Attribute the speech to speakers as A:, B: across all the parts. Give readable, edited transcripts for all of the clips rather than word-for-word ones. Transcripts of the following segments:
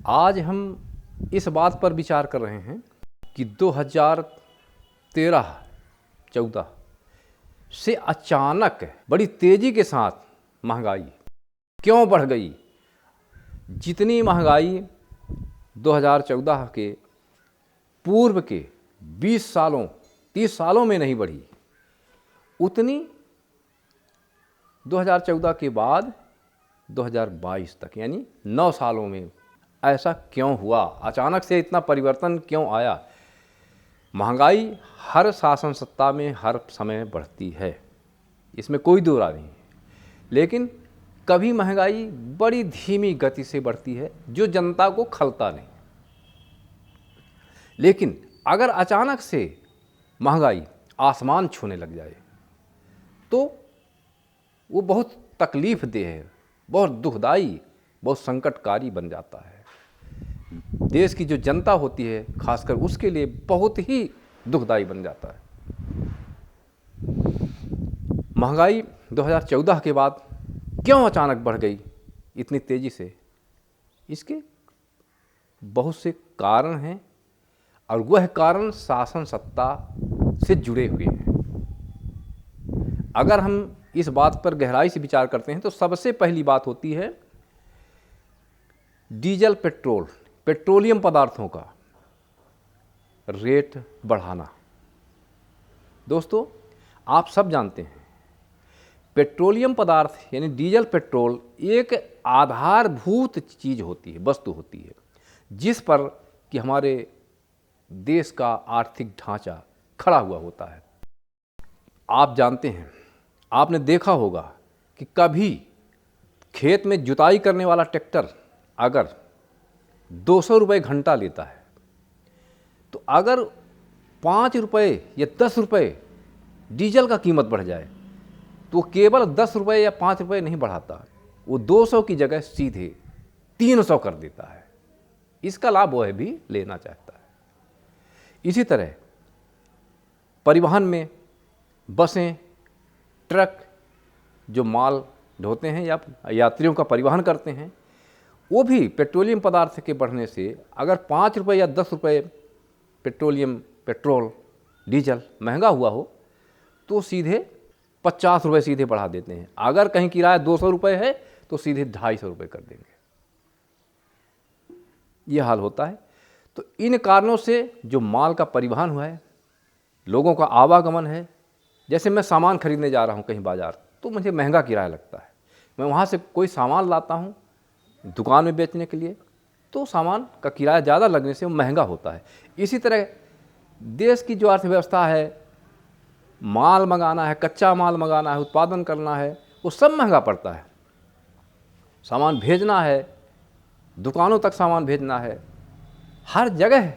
A: आज हम इस बात पर विचार कर रहे हैं कि 2013-14 से अचानक बड़ी तेज़ी के साथ महंगाई क्यों बढ़ गई। जितनी महंगाई 2014 के पूर्व के 20 सालों 30 सालों में नहीं बढ़ी, उतनी 2014 के बाद 2022 तक यानी 9 सालों में ऐसा क्यों हुआ, अचानक से इतना परिवर्तन क्यों आया। महंगाई हर शासन सत्ता में हर समय बढ़ती है, इसमें कोई दो राय नहीं है, लेकिन कभी महंगाई बड़ी धीमी गति से बढ़ती है जो जनता को खलता नहीं। लेकिन अगर अचानक से महंगाई आसमान छूने लग जाए तो वो बहुत तकलीफ़देह है, बहुत दुखदाई, बहुत संकटकारी बन जाता है। देश की जो जनता होती है खासकर उसके लिए बहुत ही दुखदाई बन जाता है। महंगाई 2014 के बाद क्यों अचानक बढ़ गई इतनी तेज़ी से, इसके बहुत से कारण हैं और वह कारण शासन सत्ता से जुड़े हुए हैं। अगर हम इस बात पर गहराई से विचार करते हैं तो सबसे पहली बात होती है डीजल पेट्रोलियम पदार्थों का रेट बढ़ाना। दोस्तों, आप सब जानते हैं पेट्रोलियम पदार्थ यानी डीजल पेट्रोल एक आधारभूत चीज़ होती है, वस्तु होती है, जिस पर कि हमारे देश का आर्थिक ढांचा खड़ा हुआ होता है। आप जानते हैं, आपने देखा होगा कि कभी खेत में जुताई करने वाला ट्रैक्टर अगर 200 रुपये घंटा लेता है तो अगर 5 रुपये या 10 रुपये डीजल का कीमत बढ़ जाए तो केवल 10 रुपये या 5 रुपये नहीं बढ़ाता, वो 200 की जगह सीधे 300 कर देता है। इसका लाभ वह भी लेना चाहता है। इसी तरह परिवहन में बसें, ट्रक जो माल ढोते हैं या यात्रियों का परिवहन करते हैं, वो भी पेट्रोलियम पदार्थ के बढ़ने से अगर 5 रुपये या 10 रुपये पेट्रोल डीजल महंगा हुआ हो तो सीधे 50 रुपये सीधे बढ़ा देते हैं। अगर कहीं किराया 200 रुपये है तो सीधे 250 रुपये कर देंगे। ये हाल होता है। तो इन कारणों से जो माल का परिवहन हुआ है, लोगों का आवागमन है, जैसे मैं सामान खरीदने जा रहा हूँ कहीं बाज़ार तो मुझे महंगा किराया लगता है। मैं वहाँ से कोई सामान लाता हूँ दुकान में बेचने के लिए तो सामान का किराया ज़्यादा लगने से वो महंगा होता है। इसी तरह देश की जो अर्थव्यवस्था है, माल मंगाना है, कच्चा माल मंगाना है, उत्पादन करना है, वो सब महंगा पड़ता है। सामान भेजना है, दुकानों तक सामान भेजना है, हर जगह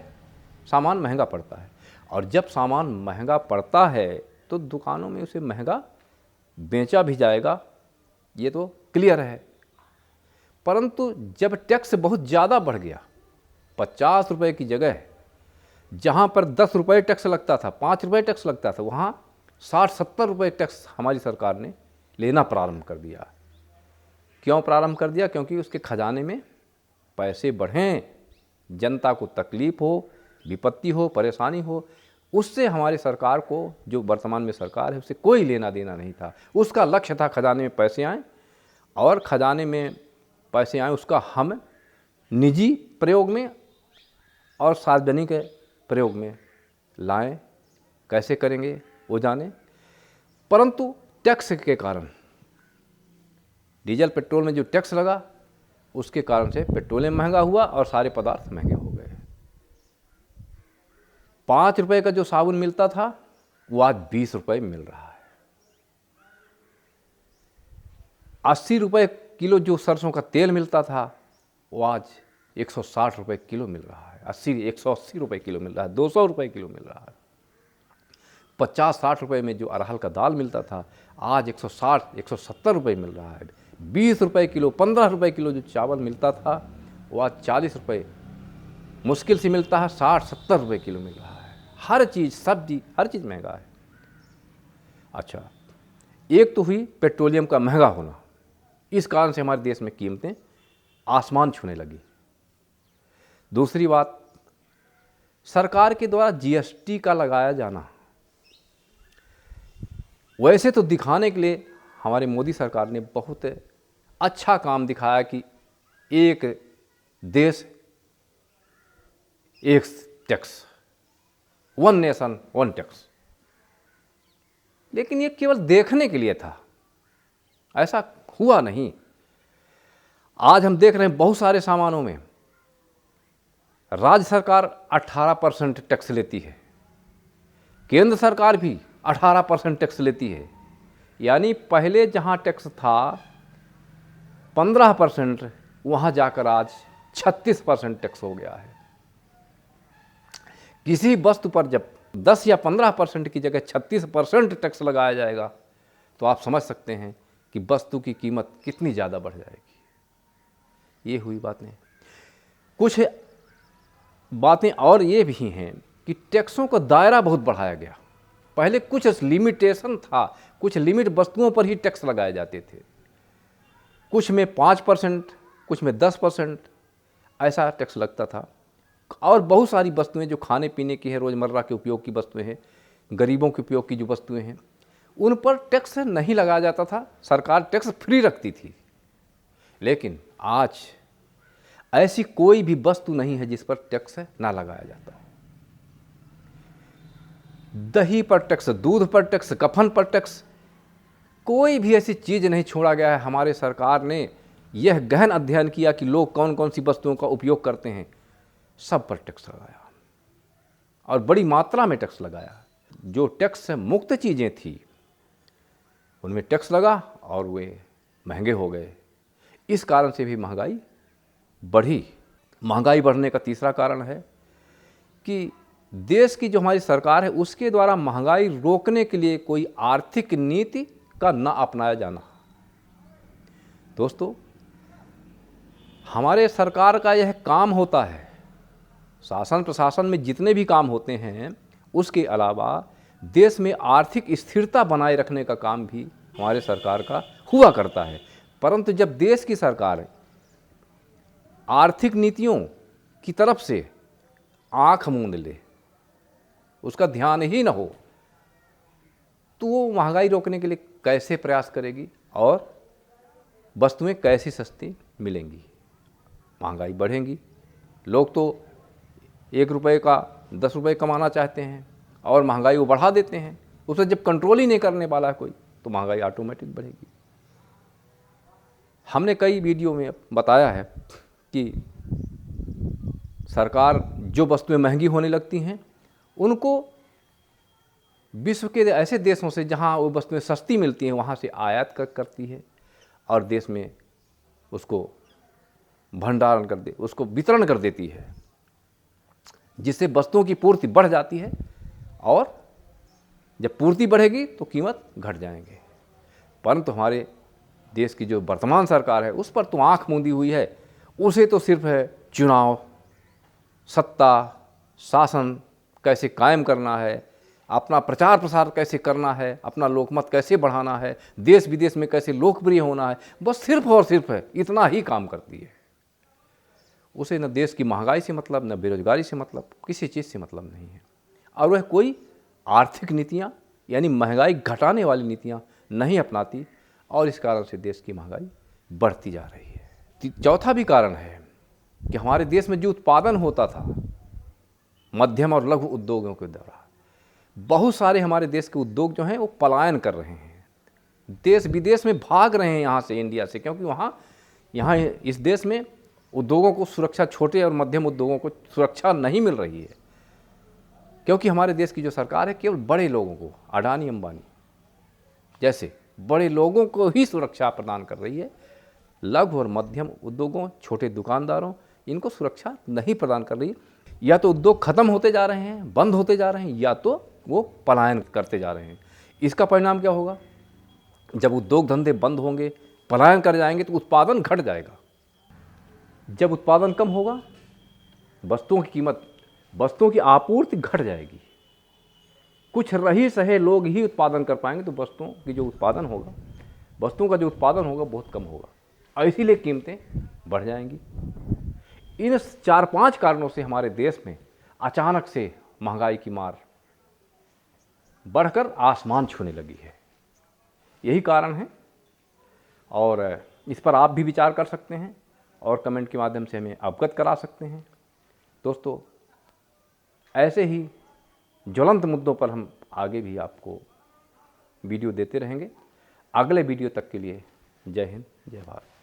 A: सामान महंगा पड़ता है। और जब सामान महंगा पड़ता है तो दुकानों में उसे महंगा बेचा भी जाएगा, ये तो क्लियर है। परंतु जब टैक्स बहुत ज़्यादा बढ़ गया, 50 रुपये की जगह जहाँ पर 10 रुपये टैक्स लगता था, 5 रुपये टैक्स लगता था, वहाँ 60-70 रुपये टैक्स हमारी सरकार ने लेना प्रारंभ कर दिया। क्यों प्रारंभ कर दिया? क्योंकि उसके खजाने में पैसे बढ़ें, जनता को तकलीफ़ हो, विपत्ति हो, परेशानी हो, उससे हमारी सरकार को, जो वर्तमान में सरकार है, उससे कोई लेना देना नहीं था। उसका लक्ष्य था खजाने में पैसे आएँ और खजाने में पैसे आएँ उसका हम निजी प्रयोग में और सार्वजनिक प्रयोग में लाएं। कैसे करेंगे वो जाने। परंतु टैक्स के कारण, डीजल पेट्रोल में जो टैक्स लगा उसके कारण से पेट्रोलियम महंगा हुआ और सारे पदार्थ महंगे हो गए। 5 रुपये का जो साबुन मिलता था वो आज 20 रुपये मिल रहा है। 80 रुपये किलो जो सरसों का तेल मिलता था वो आज 160 रुपये किलो मिल रहा है। 180 रुपये किलो मिल रहा है, 200 रुपये किलो मिल रहा है। 50-60 रुपये में जो अरहर का दाल मिलता था आज 160-170 रुपये मिल रहा है। 20 रुपये किलो, 15 रुपये किलो जो चावल मिलता था वो आज 40 रुपये मुश्किल से मिलता है, 60-70 रुपये किलो मिल रहा है। हर चीज़, सब्जी, हर चीज़ महंगा है। अच्छा, एक तो हुई पेट्रोलियम का महंगा होना, इस कारण से हमारे देश में कीमतें आसमान छूने लगी। दूसरी बात, सरकार के द्वारा जीएसटी का लगाया जाना, वैसे तो दिखाने के लिए हमारी मोदी सरकार ने बहुत अच्छा काम दिखाया कि एक देश एक tax, one nation one tax, लेकिन ये केवल देखने के लिए था, ऐसा हुआ नहीं। आज हम देख रहे हैं बहुत सारे सामानों में राज्य सरकार 18% टैक्स लेती है, केंद्र सरकार भी 18% टैक्स लेती है। यानी पहले जहां टैक्स था 15%, वहां जाकर आज 36% टैक्स हो गया है। किसी वस्तु पर जब 10 या 15% की जगह 36% टैक्स लगाया जाएगा तो आप समझ सकते हैं कि वस्तु की कीमत कितनी ज़्यादा बढ़ जाएगी। ये हुई बातें। कुछ बातें और ये भी हैं कि टैक्सों का दायरा बहुत बढ़ाया गया। पहले कुछ लिमिटेशन था, कुछ लिमिट वस्तुओं पर ही टैक्स लगाए जाते थे, कुछ में 5%, कुछ में 10% ऐसा टैक्स लगता था। और बहुत सारी वस्तुएं जो खाने पीने की है, रोज़मर्रा के उपयोग की वस्तुएं हैं, गरीबों के उपयोग की जो वस्तुएं हैं, उन पर टैक्स नहीं लगाया जाता था, सरकार टैक्स फ्री रखती थी। लेकिन आज ऐसी कोई भी वस्तु नहीं है जिस पर टैक्स ना लगाया जाता है। दही पर टैक्स, दूध पर टैक्स, कफन पर टैक्स, कोई भी ऐसी चीज़ नहीं छोड़ा गया है। हमारे सरकार ने यह गहन अध्ययन किया कि लोग कौन कौन सी वस्तुओं का उपयोग करते हैं, सब पर टैक्स लगाया और बड़ी मात्रा में टैक्स लगाया। जो टैक्स मुक्त चीज़ें थी उनमें टैक्स लगा और वे महंगे हो गए। इस कारण से भी महंगाई बढ़ी। महंगाई बढ़ने का तीसरा कारण है कि देश की जो हमारी सरकार है उसके द्वारा महंगाई रोकने के लिए कोई आर्थिक नीति का न अपनाया जाना। दोस्तों, हमारे सरकार का यह काम होता है, शासन प्रशासन में जितने भी काम होते हैं उसके अलावा देश में आर्थिक स्थिरता बनाए रखने का काम भी हमारे सरकार का हुआ करता है। परंतु जब देश की सरकार आर्थिक नीतियों की तरफ से आंख मूंद ले, उसका ध्यान ही न हो, तो वो महंगाई रोकने के लिए कैसे प्रयास करेगी और वस्तुएं कैसी सस्ती मिलेंगी। महंगाई बढ़ेंगी। लोग तो 1 रुपये का 10 रुपये कमाना चाहते हैं और महंगाई वो बढ़ा देते हैं। उसे जब कंट्रोल ही नहीं करने वाला है कोई, तो महंगाई ऑटोमेटिक बढ़ेगी। हमने कई वीडियो में बताया है कि सरकार जो वस्तुएं महंगी होने लगती हैं उनको विश्व के ऐसे देशों से जहां वो वस्तुएं सस्ती मिलती हैं वहां से आयात करती है और देश में उसको भंडारण उसको वितरण कर देती है, जिससे वस्तुओं की पूर्ति बढ़ जाती है और जब पूर्ति बढ़ेगी तो कीमत घट जाएंगे। परंतु हमारे देश की जो वर्तमान सरकार है उस पर तो आंख मूंदी हुई है। उसे तो सिर्फ है चुनाव, सत्ता, शासन कैसे कायम करना है, अपना प्रचार प्रसार कैसे करना है, अपना लोकमत कैसे बढ़ाना है, देश विदेश में कैसे लोकप्रिय होना है, बस सिर्फ और सिर्फ है इतना ही काम करती है। उसे न देश की महंगाई से मतलब, न बेरोजगारी से मतलब, किसी चीज़ से मतलब नहीं है। और वह कोई आर्थिक नीतियाँ यानी महंगाई घटाने वाली नीतियाँ नहीं अपनाती और इस कारण से देश की महंगाई बढ़ती जा रही है। चौथा भी कारण है कि हमारे देश में जो उत्पादन होता था मध्यम और लघु उद्योगों के द्वारा, बहुत सारे हमारे देश के उद्योग जो हैं वो पलायन कर रहे हैं, देश विदेश में भाग रहे हैं यहाँ से, इंडिया से, क्योंकि यहाँ इस देश में उद्योगों को सुरक्षा, छोटे और मध्यम उद्योगों को सुरक्षा नहीं मिल रही है। क्योंकि हमारे देश की जो सरकार है केवल बड़े लोगों को, अडानी अंबानी जैसे बड़े लोगों को ही सुरक्षा प्रदान कर रही है। लघु और मध्यम उद्योगों, छोटे दुकानदारों, इनको सुरक्षा नहीं प्रदान कर रही है। या तो उद्योग खत्म होते जा रहे हैं, बंद होते जा रहे हैं, या तो वो पलायन करते जा रहे हैं। इसका परिणाम क्या होगा? जब उद्योग धंधे बंद होंगे, पलायन कर जाएंगे, तो उत्पादन घट जाएगा। जब उत्पादन कम होगा, वस्तुओं की कीमत, वस्तुओं की आपूर्ति घट जाएगी। कुछ रही सहे लोग ही उत्पादन कर पाएंगे, तो वस्तुओं की जो उत्पादन होगा, वस्तुओं का जो उत्पादन होगा बहुत कम होगा और इसीलिए कीमतें बढ़ जाएंगी। इन 4-5 कारणों से हमारे देश में अचानक से महंगाई की मार बढ़कर आसमान छूने लगी है। यही कारण है और इस पर आप भी विचार कर सकते हैं और कमेंट के माध्यम से हमें अवगत करा सकते हैं। दोस्तों, ऐसे ही ज्वलंत मुद्दों पर हम आगे भी आपको वीडियो देते रहेंगे। अगले वीडियो तक के लिए जय हिंद, जय भारत।